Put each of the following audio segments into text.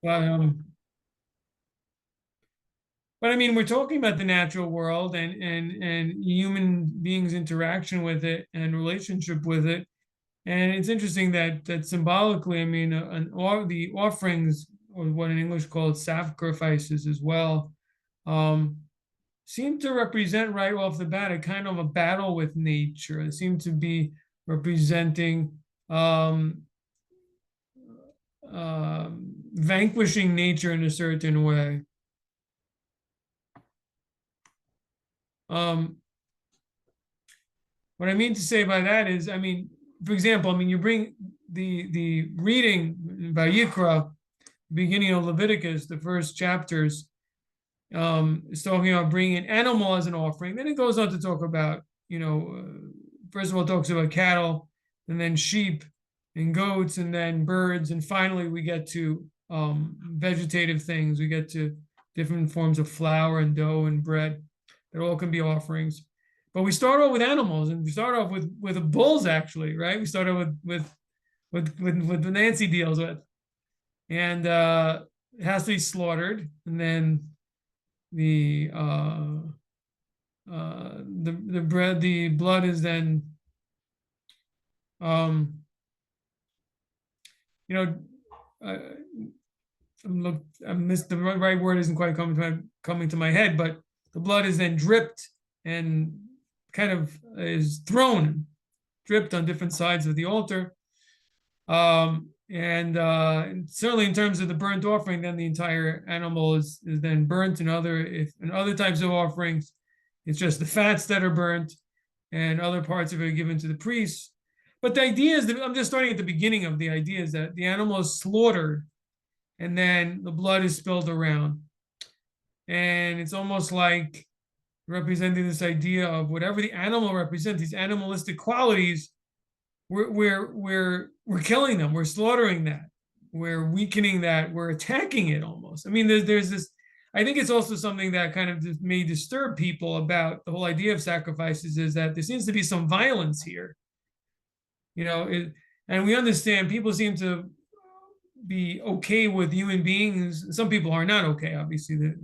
Um, but I mean, we're talking about the natural world and human beings' interaction with it and relationship with it. And it's interesting that symbolically, I mean, the offerings, or what in English called sacrifices as well, um, seem to represent right off the bat a kind of a battle with nature. They seem to be representing um, vanquishing nature in a certain way. Um, what I mean to say by that is, I mean, for example, I mean, you bring the reading by Yikra, beginning of Leviticus, the first chapters, is talking about bringing an animal as an offering. Then it goes on to talk about, first of all, it talks about cattle, and then sheep and goats, and then birds, and finally we get to vegetative things. We get to different forms of flour and dough and bread that all can be offerings. But we start off with animals, and we start off with bulls actually, right? We start off with the Nancy deals with, and it has to be slaughtered, and then the the blood is then um you know uh, I missed the right word isn't quite coming to my head, but the blood is then dripped and kind of is thrown, dripped on different sides of the altar. And certainly in terms of the burnt offering, then the entire animal is then burnt. And in other types of offerings, it's just the fats that are burnt, and other parts of it are given to the priests. But the idea is that I'm just starting at the beginning of the idea is that the animal is slaughtered, and then the blood is spilled around, and it's almost like representing this idea of whatever the animal represents, these animalistic qualities, we're killing them, we're slaughtering that, we're weakening that, we're attacking it almost. I mean, there's this. I think it's also something that kind of may disturb people about the whole idea of sacrifices is that there seems to be some violence here, and we understand people seem to be okay with human beings. Some people are not okay, obviously, the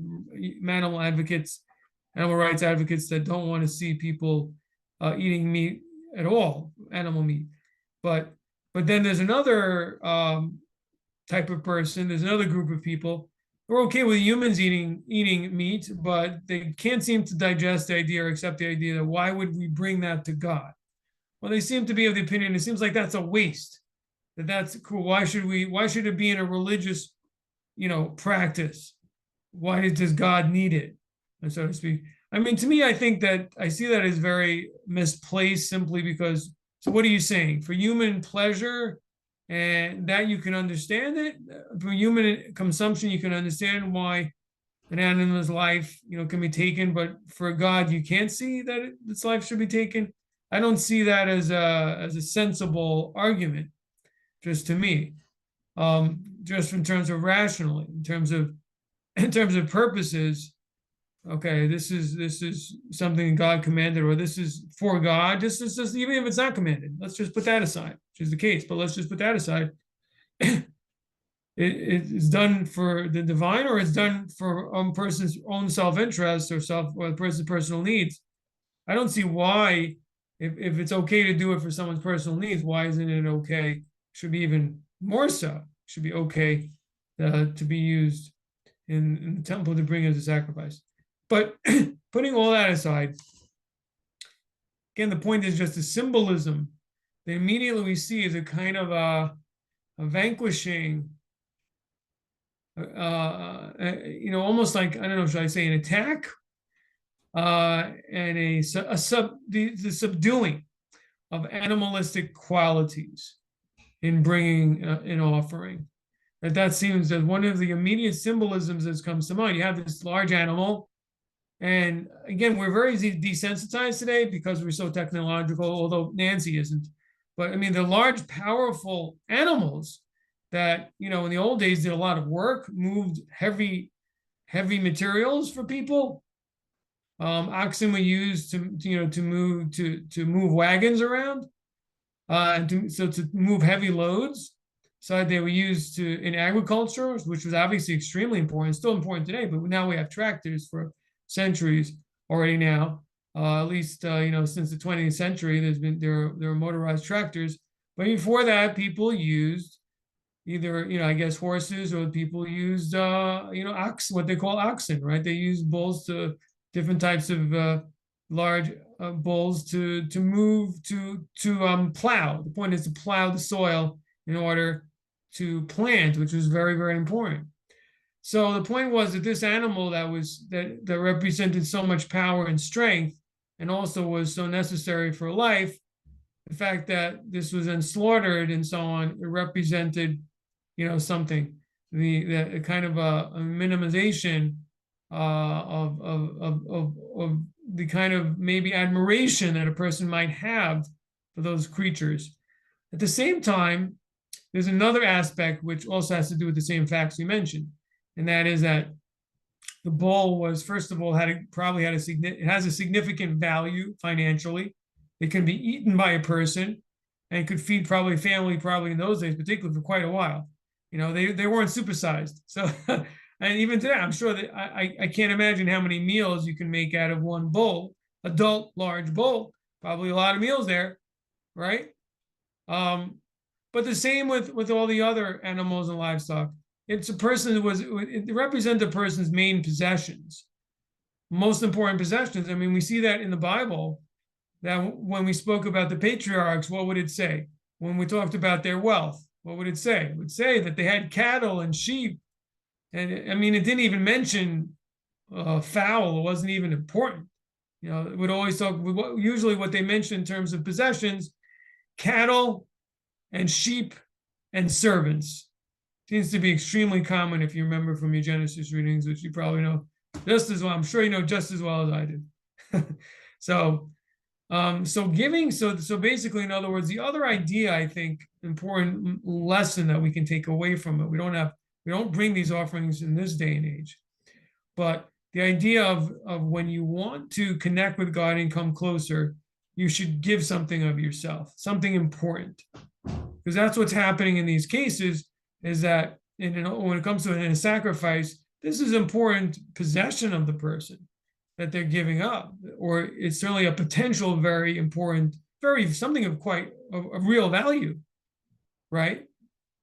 animal advocates, animal rights advocates that don't want to see people eating meat at all, animal meat. But but then there's another type of person. There's another group of people who are okay with humans eating meat, but they can't seem to digest the idea or accept the idea that why would we bring that to God? Well, they seem to be of the opinion it seems like that's a waste. That's cool. Why should we? Why should it be in a religious, practice? Why does God need it, and so to speak? I mean, to me, I think that I see that as very misplaced simply because. So, what are you saying? For human pleasure, and that you can understand it. For human consumption, you can understand why an animal's life, can be taken, but for God, you can't see that its life should be taken. I don't see that as a sensible argument, just to me. Just in terms of rationally, in terms of purposes, okay, this is something God commanded, or this is for God. Just even if it's not commanded, let's just put that aside, which is the case. But let's just put that aside. It's done for the divine, or it's done for a person's own self-interest or a person's personal needs. I don't see why, if it's okay to do it for someone's personal needs, why isn't it okay? Should be even more so. Should be okay to be used in the temple to bring as a sacrifice. But putting all that aside, again, the point is just the symbolism that immediately we see is a kind of a vanquishing, almost like, I don't know, should I say an attack, and the subduing of animalistic qualities in bringing an offering. That seems that one of the immediate symbolisms that comes to mind. You have this large animal, and again, we're very desensitized today because we're so technological, although Nancy isn't. But I mean, the large, powerful animals that, in the old days did a lot of work, moved heavy materials for people. Oxen were used to move wagons around, and to move heavy loads. So they were used in agriculture, which was obviously extremely important, still important today, but now we have tractors for centuries already now. At least since the 20th century, there are motorized tractors. But before that, people used either I guess horses, or people used what they call oxen, right? They used bulls, to different types of large bulls, to move, to plow. The point is to plow the soil in order to plant, which was very, very important. So the point was that this animal that represented so much power and strength, and also was so necessary for life, the fact that this was then slaughtered and so on, it represented something, the kind of a minimization of the kind of maybe admiration that a person might have for those creatures. At the same time, there's another aspect which also has to do with the same facts we mentioned, and that is that the bull was, first of all, it has a significant value financially. It can be eaten by a person and could feed probably a family, probably in those days, particularly for quite a while. They weren't supersized. So, and even today, I'm sure that I can't imagine how many meals you can make out of one bull, adult large bull. Probably a lot of meals there, right? But the same with all the other animals and livestock. It's a person it represents a person's main possessions, most important possessions. I mean, we see that in the Bible, that when we spoke about the patriarchs, what would it say? When we talked about their wealth, what would it say? It would say that they had cattle and sheep. And I mean, it didn't even mention fowl. It wasn't even important. It would always talk, usually what they mention in terms of possessions, cattle and sheep and servants. Seems to be extremely common if you remember from your Genesis readings, which you probably know just as well. I'm sure you know just as well as I did. So basically, in other words, the other idea, I think, important lesson that we can take away from it, we don't bring these offerings in this day and age, but the idea of when you want to connect with God and come closer, you should give something of yourself, something important, because that's what's happening in these cases. Is that when it comes to a sacrifice, this is important possession of the person that they're giving up, or it's certainly a potential very important, something of quite of real value, right?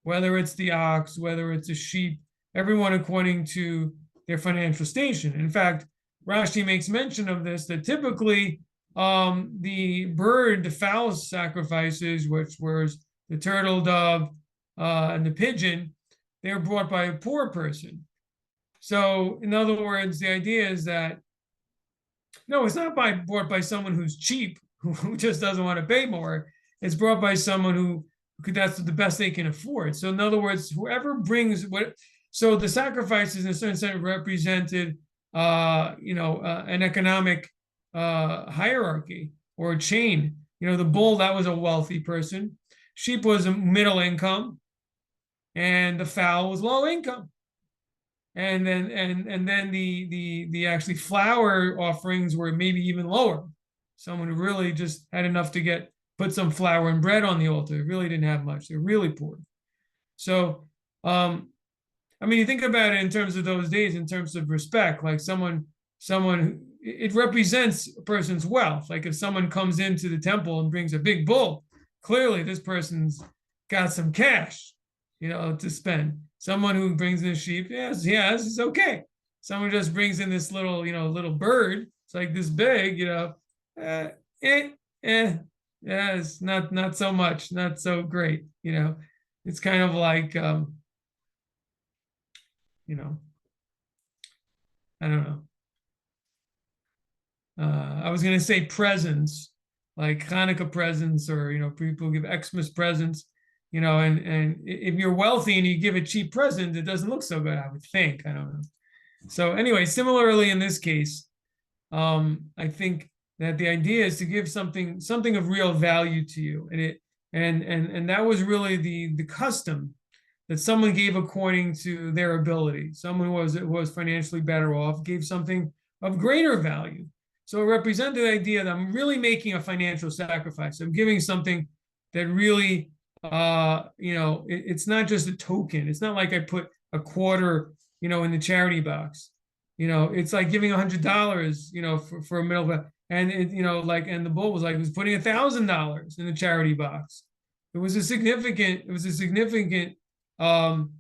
Whether it's the ox, whether it's a sheep, everyone according to their financial station. In fact, Rashi makes mention of this, that typically the fowl sacrifices, which was the turtle dove and the pigeon, they're brought by a poor person. So, in other words, the idea is that no, it's not brought by someone who's cheap, who just doesn't want to pay more. It's brought by someone who that's the best they can afford. So, in other words, whoever brings so the sacrifices in a certain sense represented, an economic hierarchy or a chain. The bull, that was a wealthy person. Sheep was a middle income, and the fowl was low income. And then the actually flour offerings were maybe even lower. Someone who really just had enough to put some flour and bread on the altar, really didn't have much. They're really poor. So, I mean, you think about it in terms of those days, in terms of respect, like someone, it represents a person's wealth. Like if someone comes into the temple and brings a big bull, clearly this person's got some cash, to spend. Someone who brings in a sheep, yes, it's okay. Someone just brings in this little bird. It's like this big, it's not so much, not so great. It's kind of like, I don't know. I was gonna say presents, like Hanukkah presents, or people give Xmas presents. And if you're wealthy and you give a cheap present, it doesn't look so good, I would think. I don't know. So anyway, similarly in this case, I think that the idea is to give something of real value to you, and that was really the custom, that someone gave according to their ability. Someone who was financially better off gave something of greater value. So it represented the idea that I'm really making a financial sacrifice. I'm giving something that really it's not just a token. It's not like I put a quarter, in the charity box. It's like giving $100, for a middle class. And and the bull was like, was putting $1,000 in the charity box. It was a significant, um,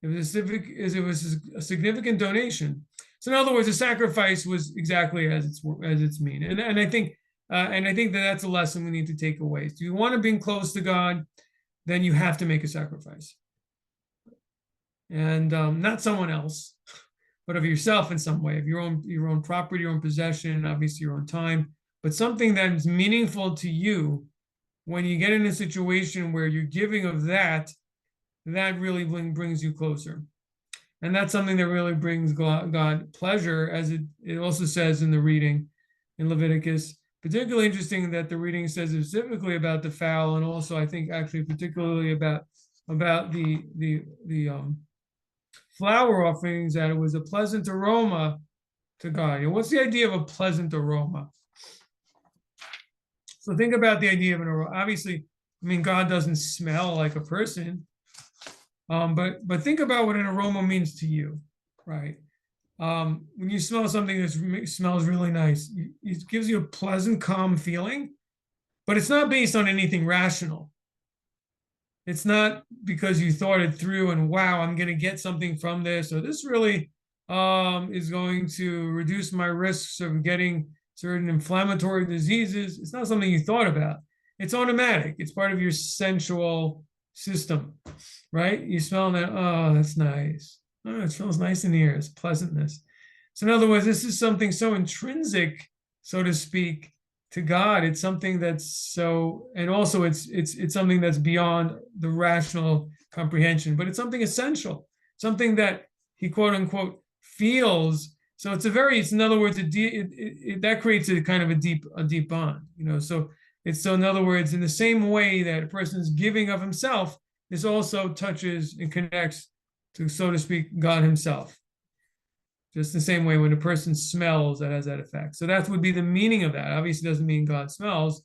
it was a significant donation. So in other words, the sacrifice was exactly as it's mean. And I think that that's a lesson we need to take away. So you want to be close to God, then you have to make a sacrifice. And not someone else, but of yourself in some way, of your own property, your own possession, obviously your own time, but something that's meaningful to you. When you get in a situation where you're giving of that really brings you closer. And that's something that really brings God pleasure, as it also says in the reading in Leviticus. Particularly interesting that the reading says specifically about the fowl, and also I think actually particularly about the flower offerings, that it was a pleasant aroma to God. And what's the idea of a pleasant aroma? So think about the idea of an aroma. Obviously, God doesn't smell like a person, but think about what an aroma means to you, right? When you smell something that smells really nice, it gives you a pleasant, calm feeling, but it's not based on anything rational. It's not because you thought it through and wow, I'm going to get something from this, or this really is going to reduce my risks of getting certain inflammatory diseases. It's not something you thought about. It's automatic. It's part of your sensual system, right? You smell that, oh, that's nice. Oh, it smells nice in here. It's pleasantness. So in other words, this is something so intrinsic, so to speak, to God. It's something that's so, and also it's something that's beyond the rational comprehension, but it's something essential, something that he quote unquote feels. So it's in other words, that creates a kind of a deep bond, So in other words, in the same way that a person's giving of himself, this also touches and connects to, so to speak, God himself. Just the same way when a person smells, that has that effect. So that would be the meaning of that. Obviously, doesn't mean God smells.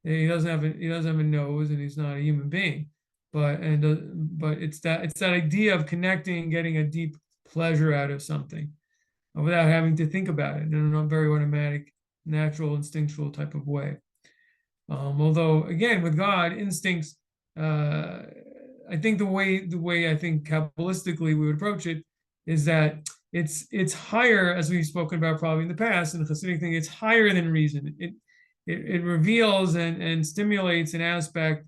He doesn't have a nose, and he's not a human being. But it's that idea of connecting and getting a deep pleasure out of something, without having to think about it in a very automatic, natural, instinctual type of way. Although again, with God, instincts, I think the way I think Kabbalistically we would approach it is that it's higher, as we've spoken about probably in the past, in the Hasidic thing, it's higher than reason. It reveals and stimulates an aspect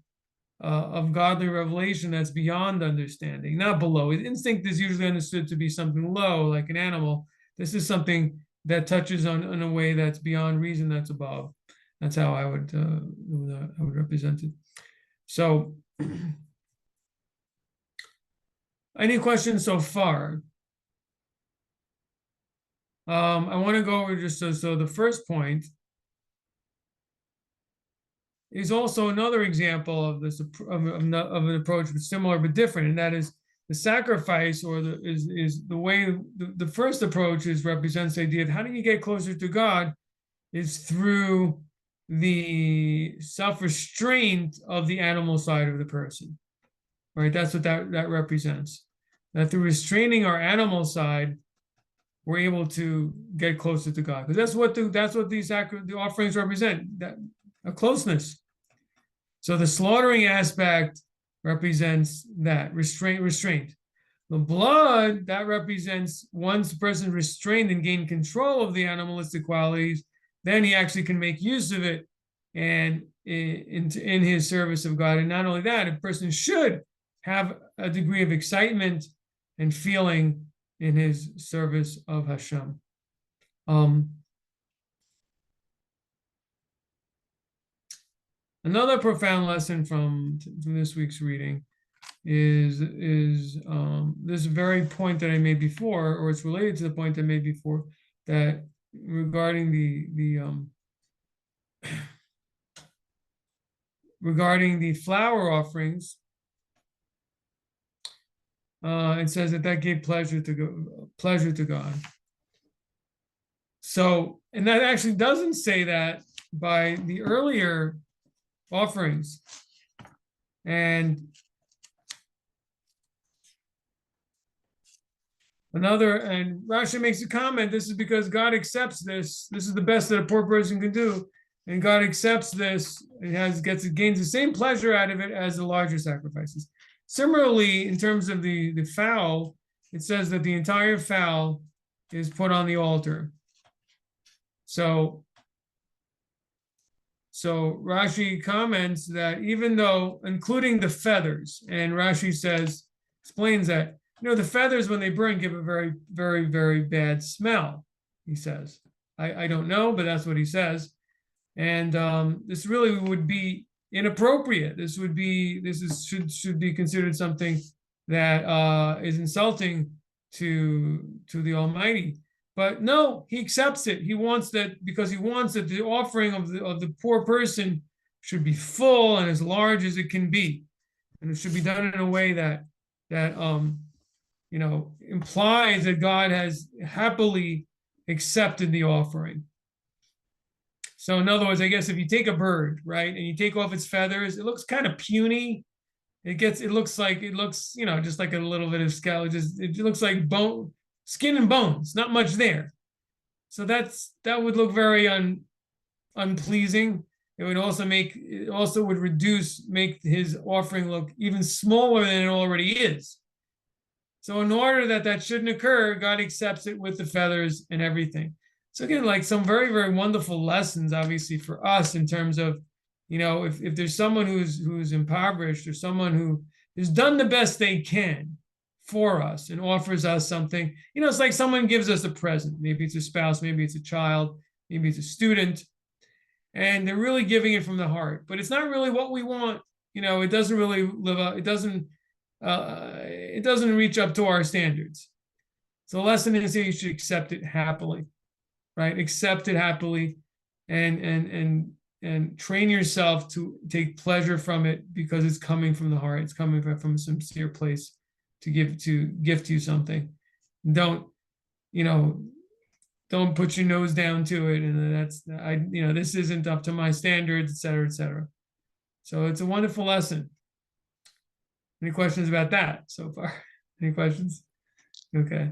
of godly revelation that's beyond understanding, not below. Instinct is usually understood to be something low, like an animal. This is something that touches on in a way that's beyond reason, that's above. That's how I would represent it. So, any questions so far? I want to go over just so the first point is also another example of this of an approach similar but different, and that is the sacrifice, or is the way the first approach represents the idea of how do you get closer to God is through the self-restraint of the animal side of the person, right? That's what that represents. That through restraining our animal side, we're able to get closer to God, because that's what the offerings represent, that a closeness. So the slaughtering aspect represents that restraint. The blood, that represents once the person is restrained and gain control of the animalistic qualities, then he actually can make use of it and in his service of God. And not only that, a person should have a degree of excitement and feeling in his service of Hashem. Another profound lesson from this week's reading is this very point that I made before, or it's related to the point I made before, that regarding regarding the flower offerings, it says that gave pleasure to God. So, and that actually doesn't say that by the earlier offerings. And Rashi makes a comment, this is because God accepts this. This is the best that a poor person can do. And God accepts this. It gains the same pleasure out of it as the larger sacrifices. Similarly, in terms of the fowl, it says that the entire fowl is put on the altar. So Rashi comments that even though, including the feathers, and Rashi explains that, the feathers when they burn give a very, very, very bad smell, he says. I don't know, but that's what he says. And this really would be inappropriate. Should be considered something that is insulting to the Almighty. But no, he accepts it. He wants that because he wants that the offering of the poor person should be full and as large as it can be, and it should be done in a way that implies that God has happily accepted the offering. So in other words, I guess if you take a bird, right, and you take off its feathers, it looks kind of puny. It looks just like a little bit of scale. It looks like bone, skin and bones, not much there. So that would look very unpleasing. It would also make his offering look even smaller than it already is. So in order that shouldn't occur, God accepts it with the feathers and everything. So again, like some very, very wonderful lessons, obviously, for us in terms of, if there's someone who's impoverished or someone who has done the best they can for us and offers us something, it's like someone gives us a present. Maybe it's a spouse, maybe it's a child, maybe it's a student, and they're really giving it from the heart. But it's not really what we want. It doesn't really live up. It doesn't reach up to our standards. So the lesson is that you should accept it happily, right? Accept it happily, and train yourself to take pleasure from it because it's coming from the heart. It's coming from a sincere place to gift you something. Don't put your nose down to it, and this isn't up to my standards, et cetera, et cetera. So it's a wonderful lesson. Any questions about that so far? Any questions? Okay.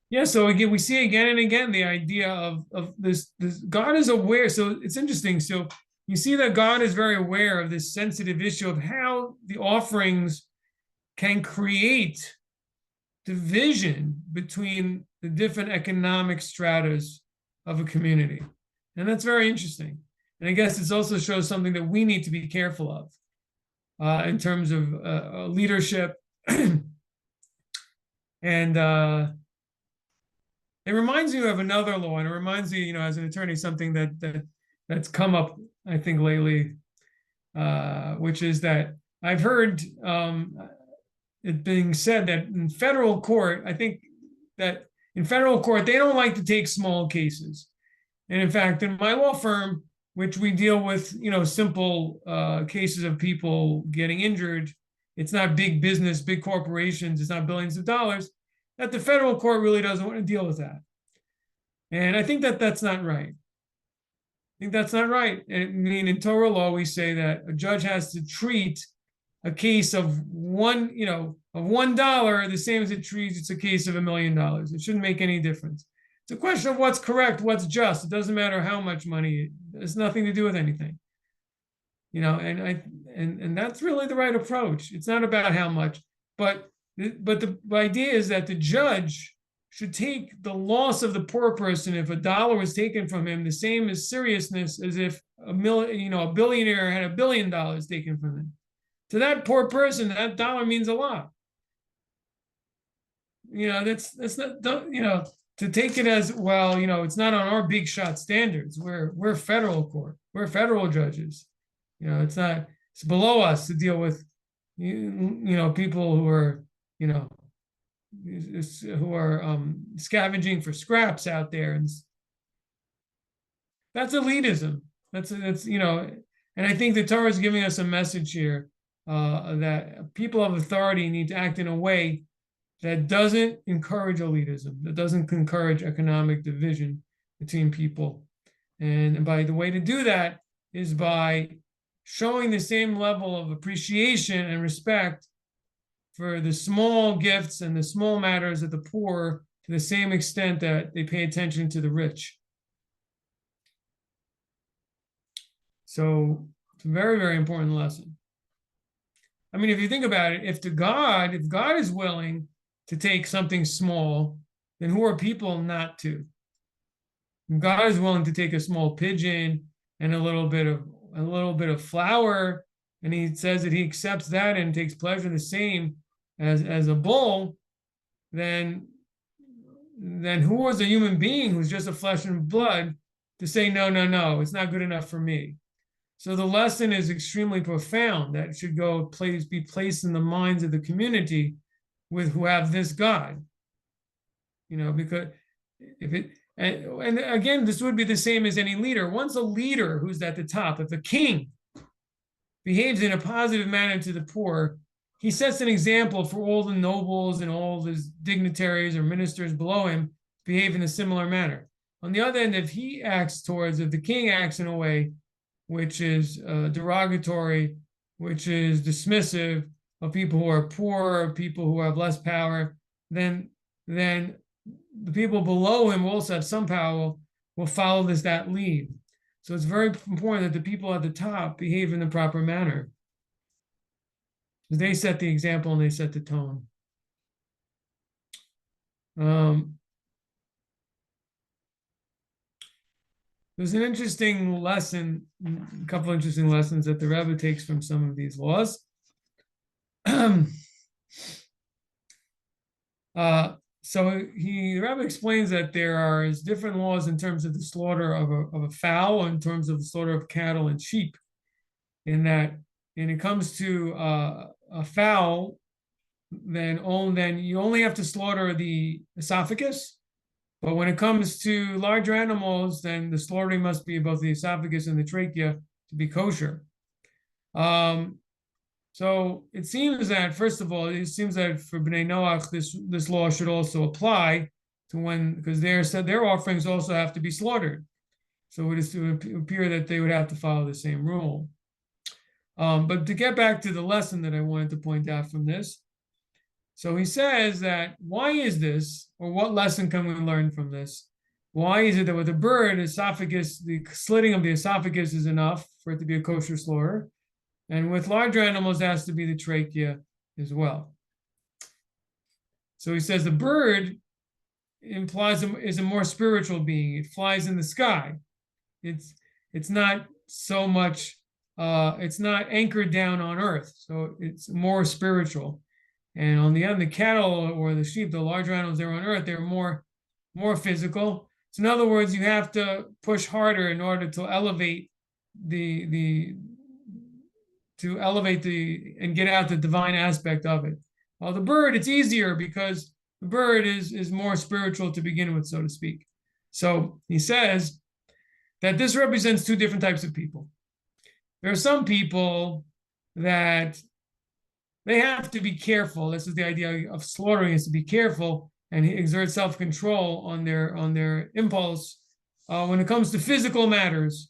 Yeah, so again, we see again and again the idea of this God is aware. So it's interesting. So you see that God is very aware of this sensitive issue of how the offerings can create division between the different economic stratas of a community. And that's very interesting. And I guess it also shows something that we need to be careful of in terms of leadership. And it reminds me of another law, and it reminds me, as an attorney, something that's come up, I think, lately, which is that I've heard it being said that in federal court, I think that in federal court, they don't like to take small cases. And in fact, in my law firm, which we deal with, simple cases of people getting injured, it's not big business, big corporations, it's not billions of dollars, that the federal court really doesn't want to deal with that. And I think that's not right. I think that's not right. I mean, in Torah law, we say that a judge has to treat a case of $1 the same as it treats it's a case of $1 million. It shouldn't make any difference. It's a question of what's correct, what's just. It doesn't matter how much money. It has nothing to do with anything. And that's really the right approach. It's not about how much, but the idea is that the judge should take the loss of the poor person if $1 was taken from him the same as seriousness as if a billionaire had $1 billion taken from him. To that poor person, that dollar means a lot. That's not, to take it as, well, it's not on our big shot standards. We're federal court. We're federal judges. It's below us to deal with, people who are, scavenging for scraps out there. And that's elitism. That's, and I think the Torah is giving us a message here that people of authority need to act in a way that doesn't encourage elitism, that doesn't encourage economic division between people. And by the way to do that is by showing the same level of appreciation and respect for the small gifts and the small matters of the poor to the same extent that they pay attention to the rich. So it's a very, very important lesson. I mean, if you think about it, if God is willing to take something small, then who are people not to? God is willing to take a small pigeon and a little bit of flour, and he says that he accepts that and takes pleasure in the same as a bull, then who was a human being who's just a flesh and blood to say no, it's not good enough for me? So the lesson is extremely profound that should be placed in the minds of the community with who have this God. Because if it and again, this would be the same as any leader. Once a leader who's at the top, if a king behaves in a positive manner to the poor, he sets an example for all the nobles and all his dignitaries or ministers below him to behave in a similar manner. On the other end, if the king acts in a way which is derogatory, which is dismissive of people who are poor, people who have less power, then the people below him also have some power, will follow that lead. So it's very important that the people at the top behave in the proper manner. Because they set the example and they set the tone. There's an interesting lesson, a couple of interesting lessons that the Rebbe takes from some of these laws. So the Rebbe explains that there are different laws in terms of the slaughter of a fowl, in terms of the slaughter of cattle and sheep. In that, when it comes to a fowl, then you only have to slaughter the esophagus. But when it comes to larger animals, then the slaughtering must be both the esophagus and the trachea to be kosher. So it seems that, first of all, for Bnei Noach, this law should also apply to because their offerings also have to be slaughtered. So it is to appear that they would have to follow the same rule. But to get back to the lesson that I wanted to point out from this, so he says that why is this, or what lesson can we learn from this? Why is it that with a bird, the slitting of the esophagus is enough for it to be a kosher slaughter? And with larger animals, it has to be the trachea as well. So he says the bird is a more spiritual being. It flies in the sky. It's not so much, it's not anchored down on earth. So it's more spiritual. And on the other, the cattle or the sheep, the larger animals that are on earth, they're more physical. So in other words, you have to push harder in order to elevate and get out the divine aspect of it. While the bird, it's easier because the bird is more spiritual to begin with, so to speak. So he says that this represents two different types of people. There are some people that they have to be careful. This is the idea of slaughtering, is to be careful and exert self-control on their impulse when it comes to physical matters.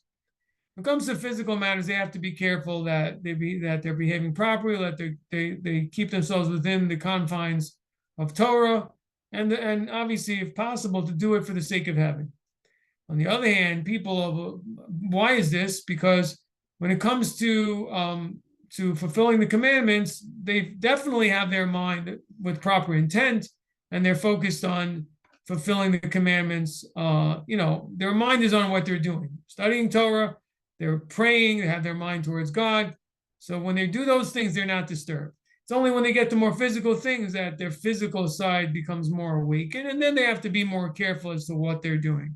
When it comes to physical matters, they have to be careful that they're behaving properly, that they keep themselves within the confines of Torah, and obviously, if possible, to do it for the sake of heaven. On the other hand, why is this? Because when it comes to fulfilling the commandments, they definitely have their mind with proper intent, and they're focused on fulfilling the commandments. Their mind is on what they're doing, studying Torah. They're praying, they have their mind towards God. So when they do those things, they're not disturbed. It's only when they get to more physical things that their physical side becomes more awakened, and then they have to be more careful as to what they're doing.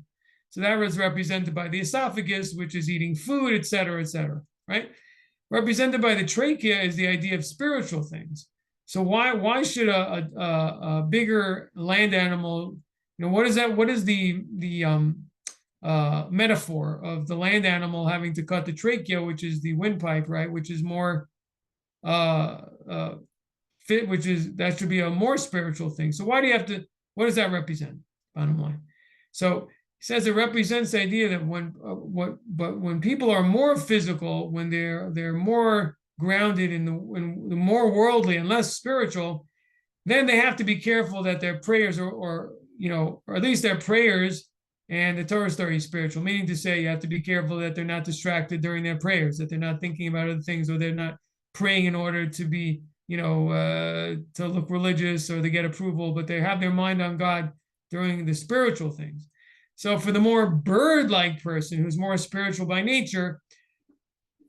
So that was represented by the esophagus, which is eating food, etc., right? Represented by the trachea is the idea of spiritual things. So why should a bigger land animal, what is that? What is the metaphor of the land animal having to cut the trachea, which is the windpipe, right? Which is more that should be a more spiritual thing. So why do you have to? What does that represent? Bottom line. So He says it represents the idea that when people are more physical, when they're more grounded in the more worldly and less spiritual, then they have to be careful that their prayers or at least their prayers and the Torah story is spiritual, meaning to say you have to be careful that they're not distracted during their prayers, that they're not thinking about other things, or they're not praying in order to be, to look religious or to get approval, but they have their mind on God during the spiritual things. So for the more bird-like person who's more spiritual by nature,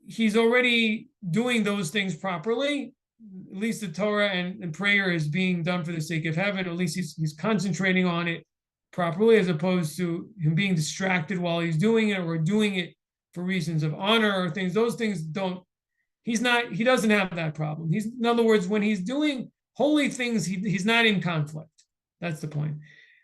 he's already doing those things properly. At least the Torah and prayer is being done for the sake of heaven. At least he's concentrating on it properly, as opposed to him being distracted while he's doing it, or doing it for reasons of honor or things. Those things he doesn't have that problem. In other words, when he's doing holy things, he's not in conflict. That's the point.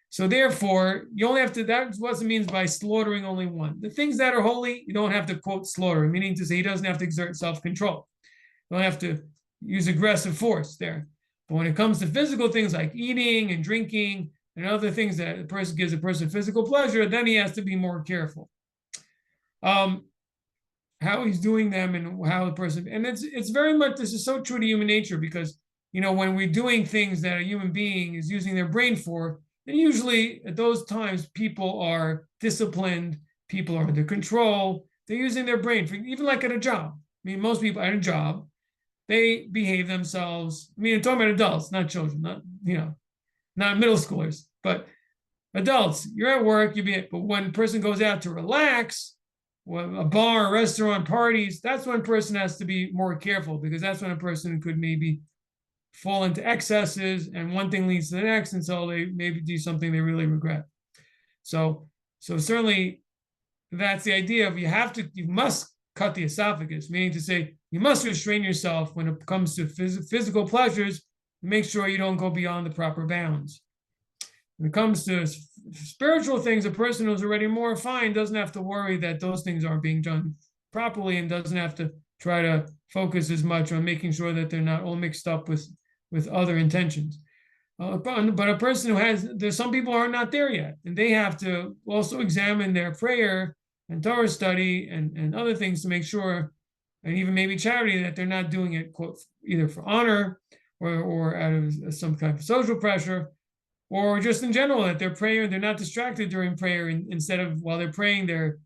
So therefore, you only have to, that's what it means by slaughtering only one. The things that are holy, you don't have to quote slaughter, meaning to say he doesn't have to exert self-control. You don't have to use aggressive force there. But when it comes to physical things like eating and drinking and other things that a person gives a person physical pleasure, then he has to be more careful. How he's doing them and how the person, and it's very much, this is so true to human nature, because when we're doing things that a human being is using their brain for, and usually at those times people are disciplined, people are under control, they're using their brain for, even like at a job. I mean, most people at a job, they behave themselves. I mean, I'm talking about adults, not children, not middle schoolers, but adults. You're at work, but when a person goes out to relax, a bar, a restaurant, parties, that's when a person has to be more careful, because that's when a person could maybe fall into excesses, and one thing leads to the next until they maybe do something they really regret. So certainly that's the idea of you must cut the esophagus, meaning to say you must restrain yourself when it comes to physical pleasures, make sure you don't go beyond the proper bounds. When it comes to spiritual things, a person who's already more refined doesn't have to worry that those things aren't being done properly, and doesn't have to try to focus as much on making sure that they're not all mixed up with other intentions. But a person there's some people who are not there yet, and they have to also examine their prayer and Torah study and other things to make sure, and even maybe charity, that they're not doing it, quote, either for honor or out of some kind of social pressure, or just in general, that they're praying, they're not distracted during prayer, and instead of, while they're praying, they're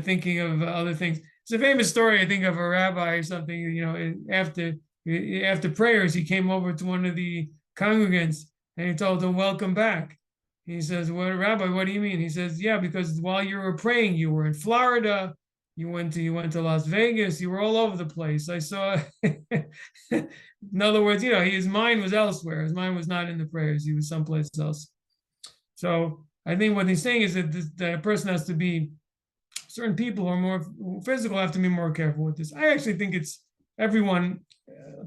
thinking of other things. It's a famous story, I think, of a rabbi or something, after prayers, he came over to one of the congregants and he told them, "Welcome back." He says, "Well, Rabbi, what do you mean?" He says, "Yeah, because while you were praying, you were in Florida, you went to Las Vegas, you were all over the place. I saw." In other words, his mind was elsewhere. His mind was not in the prayers. He was someplace else. So I think what he's saying is that a person has to be, certain people who are more physical have to be more careful with this. I actually think it's everyone.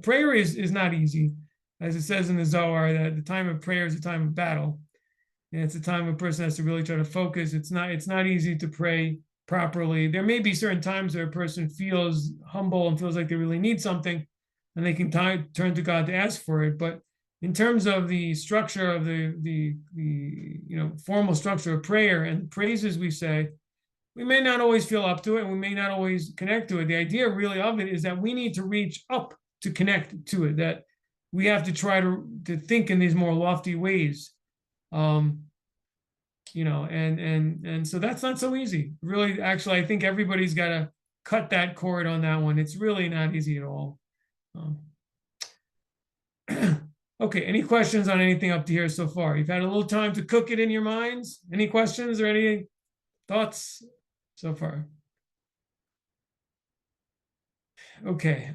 Prayer is not easy. As it says in the Zohar, that the time of prayer is a time of battle. And it's a time a person has to really try to focus. It's not easy to pray properly. There may be certain times where a person feels humble and feels like they really need something, and they can turn to God to ask for it. But in terms of the structure of the formal structure of prayer and praises we say, we may not always feel up to it, and we may not always connect to it. The idea really of it is that we need to reach up to connect to it, that we have to try to think in these more lofty ways. And so that's not so easy. Really, actually, I think everybody's got to cut that cord on that one. It's really not easy at all. Okay, any questions on anything up to here so far? You've had a little time to cook it in your minds. Any questions or any thoughts so far? Okay.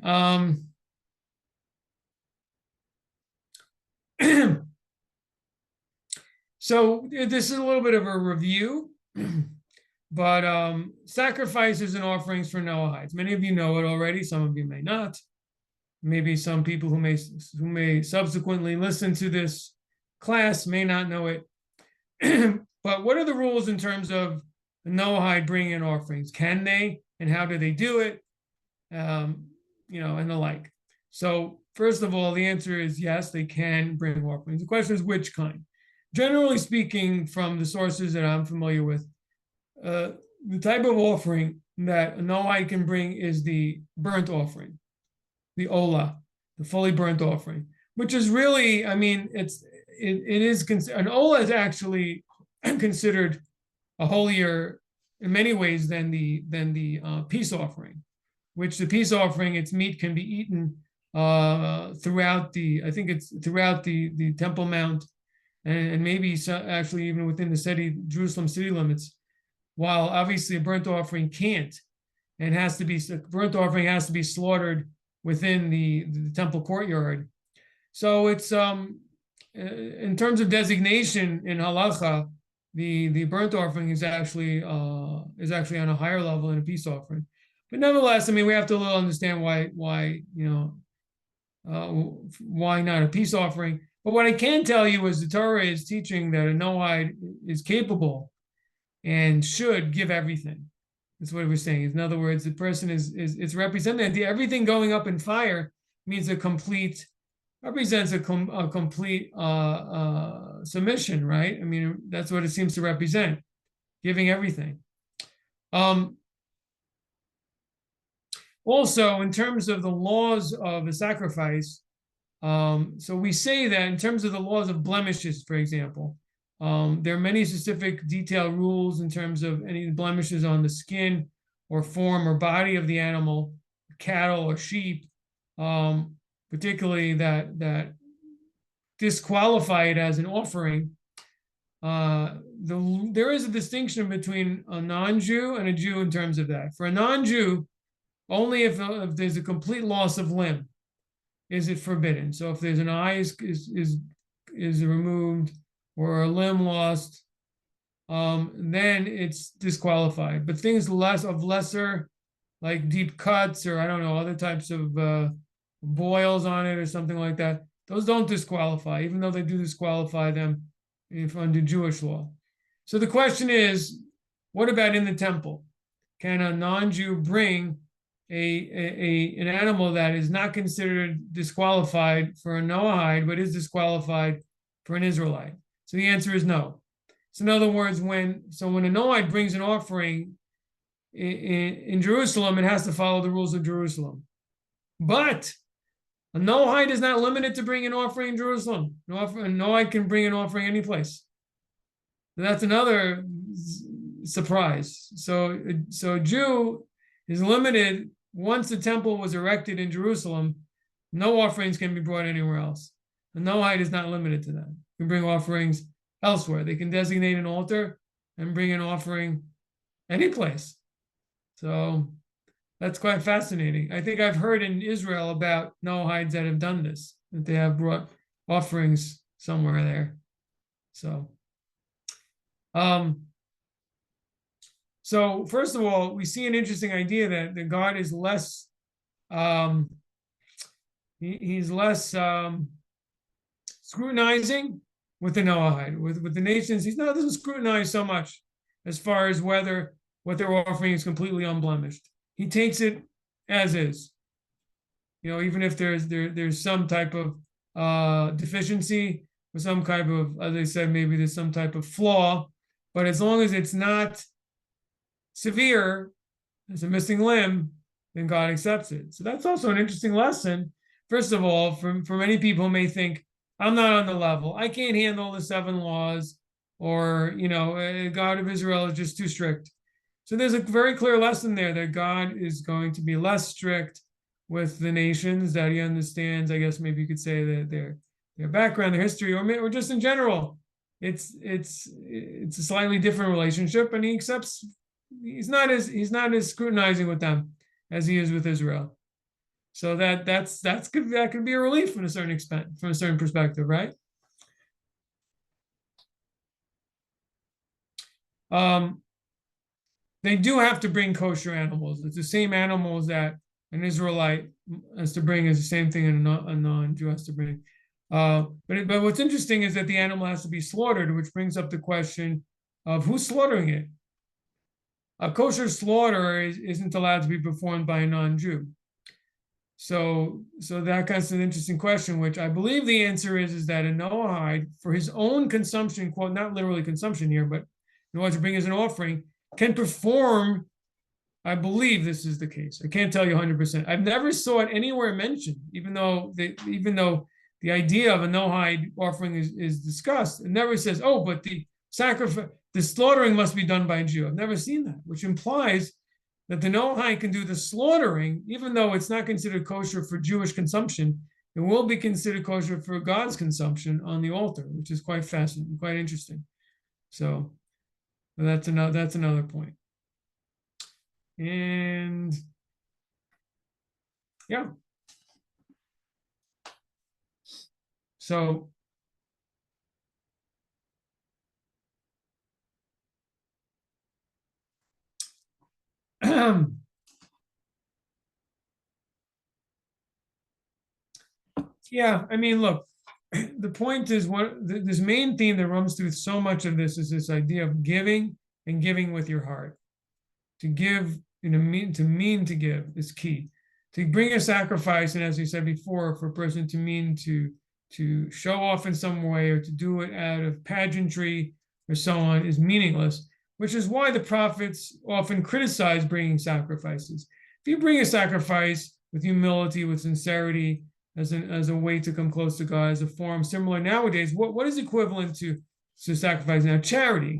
So this is a little bit of a review, but sacrifices and offerings for Noahides. Many of you know it already. Some of you may not. Maybe some people who may subsequently listen to this class may not know it. But what are the rules in terms of the Noahide bringing in offerings? Can they, and how do they do it? And the like. So first of all, the answer is yes, they can bring offerings. The question is which kind. Generally speaking, from the sources that I'm familiar with, the type of offering that a Noahide can bring is the burnt offering, the Ola, the fully burnt offering, which is really, I mean, it is an Ola is actually considered a holier in many ways than the peace offering, which the peace offering, its meat can be eaten throughout I think it's throughout the Temple Mount, and maybe actually even within the city, Jerusalem city limits, while obviously a burnt offering can't, and has to be, burnt offering has to be slaughtered within the temple courtyard. So it's in terms of designation in halacha, the burnt offering is actually on a higher level than a peace offering. But nevertheless, I mean, we have to understand why why not a peace offering. But what I can tell you is the Torah is teaching that a Noahide is capable and should give everything. That's what we're saying. In other words, the person is it's represented. Everything going up in fire means represents a complete submission, right? I mean, that's what it seems to represent, giving everything. Also, in terms of the laws of a sacrifice, so we say that in terms of the laws of blemishes, for example, there are many specific detailed rules in terms of any blemishes on the skin or form or body of the animal, cattle or sheep, particularly that disqualify it as an offering. There is a distinction between a non-Jew and a Jew in terms of that. For a non-Jew, only if there's a complete loss of limb is it forbidden. So if there's an eye is removed or a limb lost, then it's disqualified. But things lesser, like deep cuts or I don't know, other types of boils on it or something like that, those don't disqualify, even though they do disqualify them if under Jewish law. So the question is, what about in the temple? Can a non-Jew bring an animal that is not considered disqualified for a Noahide, but is disqualified for an Israelite? So the answer is no. So in other words, when a Noahide brings an offering in Jerusalem, it has to follow the rules of Jerusalem. But a Noahide is not limited to bring an offering in Jerusalem. A Noahide can bring an offering any place. And that's another surprise. So a Jew is limited. Once the temple was erected in Jerusalem, no offerings can be brought anywhere else. The Noahide is not limited to that. You can bring offerings elsewhere. They can designate an altar and bring an offering any place. So that's quite fascinating. I think I've heard in Israel about Noahides that have done this, that they have brought offerings somewhere there. So first of all, we see an interesting idea that God is less, he's less scrutinizing with the Noahide. With the nations, he doesn't scrutinize so much as far as whether what they're offering is completely unblemished. He takes it as is. Even if there's some type of deficiency or some type of, as I said, maybe there's some type of flaw, but as long as it's not severe, there's a missing limb, then God accepts it. So that's also an interesting lesson. First of all, for many people who may think, I'm not on the level. I can't handle the 7 laws, or, God of Israel is just too strict. So there's a very clear lesson there that God is going to be less strict with the nations, that he understands, I guess maybe you could say that their background, their history, or just in general, it's a slightly different relationship, and he accepts. He's not as scrutinizing with them as he is with Israel. So that could be a relief from a certain extent, from a certain perspective, right? They do have to bring kosher animals. It's the same animals that an Israelite has to bring, is the same thing a non-Jew has to bring. But what's interesting is that the animal has to be slaughtered, which brings up the question of who's slaughtering it. A kosher slaughter isn't allowed to be performed by a non-Jew. So that kind of an interesting question, which I believe the answer is that a Noahide, for his own consumption, quote, not literally consumption here, but in order to bring as an offering, can perform. I believe this is the case. I can't tell you 100%. I've never saw it anywhere mentioned, even though the idea of a no-hide offering is discussed. It never says, oh, but the sacrifice, the slaughtering must be done by a Jew. I've never seen that, which implies that the no-hide can do the slaughtering, even though it's not considered kosher for Jewish consumption. It will be considered kosher for God's consumption on the altar, which is quite fascinating, quite interesting. So that's another point. And yeah. So yeah, I mean, look, the point is this main theme that runs through so much of this is this idea of giving and giving with your heart. To give, mean to give is key. To bring a sacrifice, and as we said before, for a person to mean to show off in some way or to do it out of pageantry or so on is meaningless, which is why the prophets often criticize bringing sacrifices. If you bring a sacrifice with humility, with sincerity, as a way to come close to God, as a form similar nowadays, what is equivalent to sacrifice now? Charity.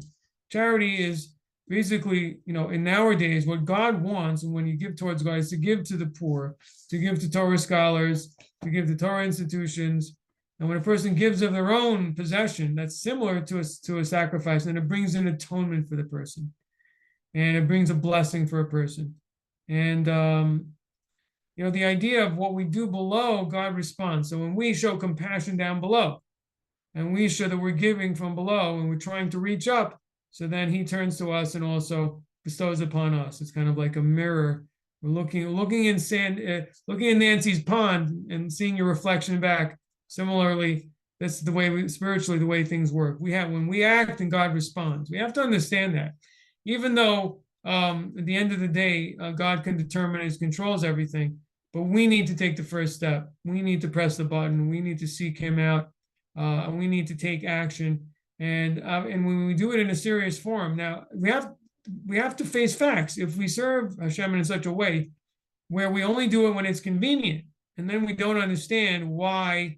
Charity is basically, in nowadays, what God wants, and when you give towards God, is to give to the poor, to give to Torah scholars, to give to Torah institutions. And when a person gives of their own possession, that's similar to a sacrifice, and it brings an atonement for the person, and it brings a blessing for a person. And the idea of what we do below, God responds. So when we show compassion down below, and we show that we're giving from below, and we're trying to reach up, so then He turns to us and also bestows upon us. It's kind of like a mirror. We're looking in Nancy's pond and seeing your reflection back. Similarly, that's the way spiritually, the way things work. When we act and God responds. We have to understand that, even though at the end of the day, God can determine and controls everything, but we need to take the first step. We need to press the button. We need to seek Him out. And we need to take action. And when we do it in a serious form, now we have to face facts. If we serve Hashem in such a way where we only do it when it's convenient, and then we don't understand why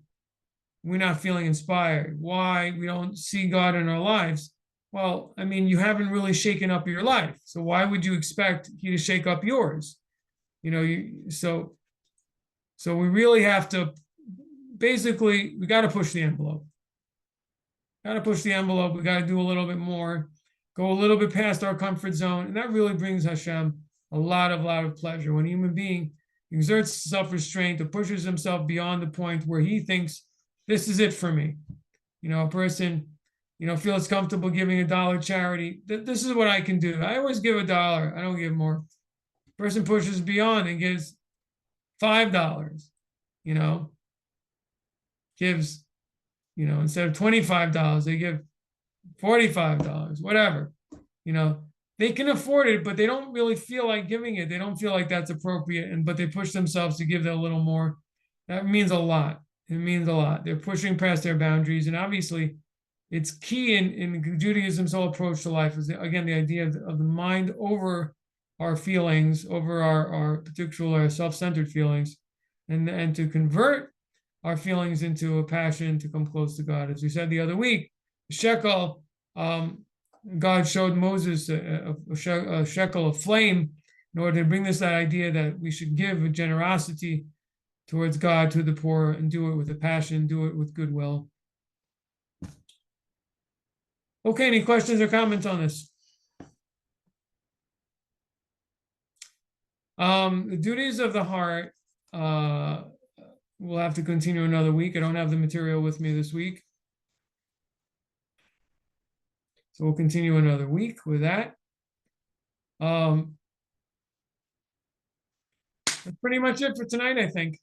we're not feeling inspired, why we don't see God in our lives, well, I mean, you haven't really shaken up your life. So why would you expect He to shake up yours? So we really have to, basically, we got to push the envelope. We got to do a little bit more, go a little bit past our comfort zone. And that really brings Hashem a lot of pleasure. When a human being exerts self-restraint or pushes himself beyond the point where he thinks, this is it for me. A person, feels comfortable giving $1 charity. This is what I can do. I always give $1. I don't give more. Person pushes beyond and gives $5, gives, instead of $25, they give $45, whatever. They can afford it, but they don't really feel like giving it. They don't feel like that's appropriate, but they push themselves to give that a little more. That means a lot. It means a lot. They're pushing past their boundaries, and obviously, it's key in Judaism's whole approach to life is, again, the idea of the mind over our feelings, over our particular self-centered feelings, and to convert our feelings into a passion to come close to God. As we said the other week, shekel, God showed Moses a shekel of flame in order to bring that idea that we should give a generosity towards God, to the poor, and do it with a passion, do it with goodwill. Okay, any questions or comments on this? The duties of the heart, we'll have to continue another week. I don't have the material with me this week. So we'll continue another week with that. That's pretty much it for tonight, I think.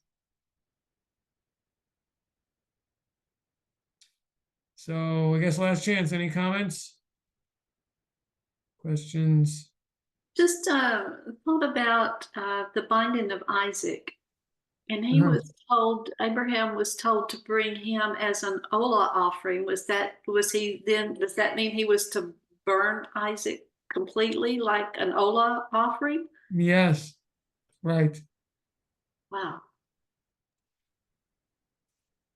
So I guess last chance. Any comments? Questions? Just thought about the binding of Isaac. And he was told, Abraham was told to bring him as an Olah offering. Does that mean he was to burn Isaac completely like an Ola offering? Yes, right. Wow.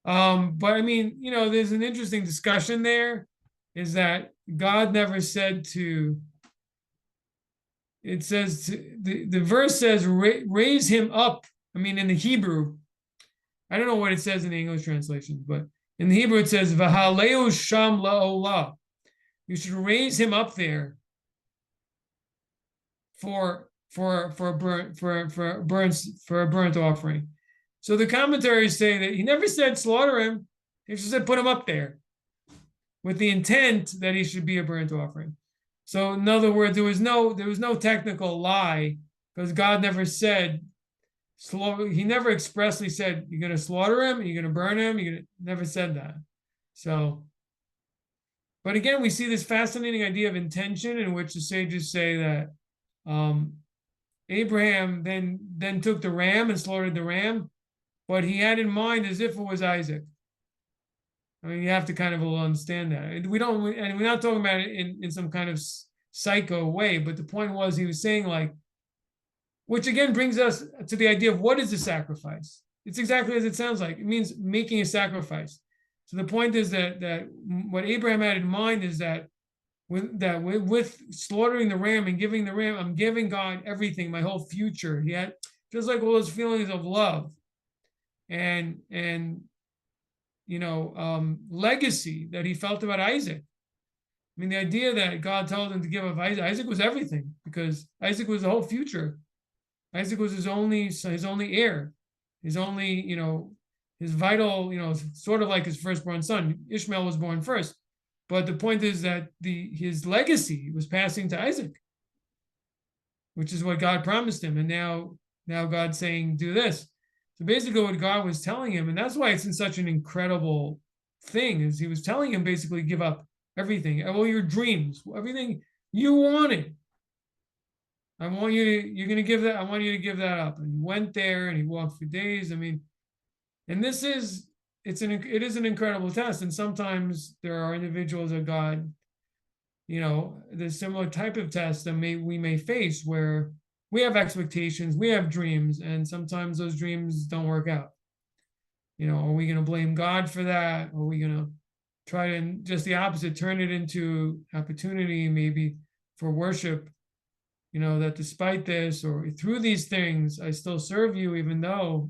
But I mean, there's an interesting discussion there, is that God never said to, it says, the verse says, raise him up. I mean, in the Hebrew, I don't know what it says in the English translation, but in the Hebrew it says, V'haleu sham la'olah. You should raise him up there for a burnt offering. So the commentaries say that he never said slaughter him. He just said put him up there with the intent that he should be a burnt offering. So in other words, there was no technical lie, because God never said he never expressly said you're going to slaughter him, you're going to burn him, never said that. So, but again, we see this fascinating idea of intention, in which the sages say that Abraham then took the ram and slaughtered the ram, but he had in mind as if it was Isaac. I mean, you have to kind of understand that. And we're not talking about it in some kind of psycho way, but the point was, he was saying, like, which again brings us to the idea of what is the sacrifice. It's exactly as it sounds like. It means making a sacrifice. So the point is that what Abraham had in mind is that with slaughtering the ram and giving the ram, I'm giving God everything, my whole future. He had just like all those feelings of love and legacy that he felt about Isaac. I mean, the idea that God told him to give up Isaac was everything, because Isaac was the whole future. Isaac was his only heir, his only, his vital, sort of like his firstborn son. Ishmael was born first. But the point is that his legacy was passing to Isaac, which is what God promised him. And now God's saying, do this. So basically what God was telling him, and that's why it's in such an incredible thing, is he was telling him basically give up everything, all your dreams, everything you wanted. I want you to give that up. And he went there and he walked for days. I mean, and it is an incredible test. And sometimes there are individuals that God, the similar type of test that we may face, where we have expectations, we have dreams, and sometimes those dreams don't work out. Are we going to blame God for that? Or are we going to try to, just the opposite, turn it into opportunity maybe for worship? That despite this or through these things, I still serve you, even though,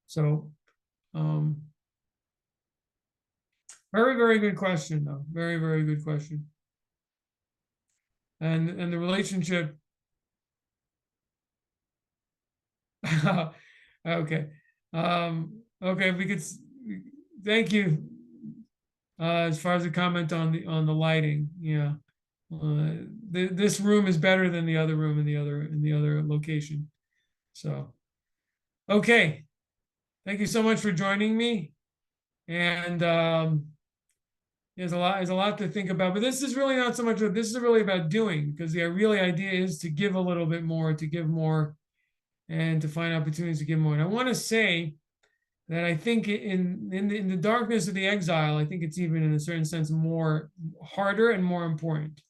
so, very, very good question, though. Very, very good question. And the relationship. Okay. Okay, we could, thank you. As far as the comment on the lighting, yeah. This room is better than the other room in the other location. So, okay. Thank you so much for joining me. And there's a lot to think about. But this is really not so much. This is really about doing, because the really idea is to give a little bit more, to give more, and to find opportunities to give more. And I want to say that I think in the darkness of the exile, I think it's even in a certain sense more harder and more important.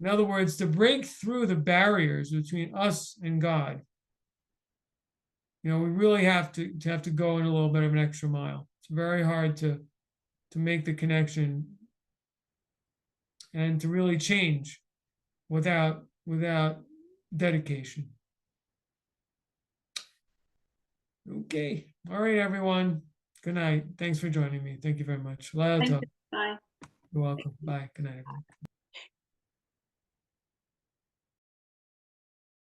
In other words, to break through the barriers between us and God, we really have to go in a little bit of an extra mile. It's very hard to make the connection and to really change without dedication. Okay. All right, everyone. Good night. Thanks for joining me. Thank you very much. Thank you. Bye. You're welcome. Bye. Good night, everyone.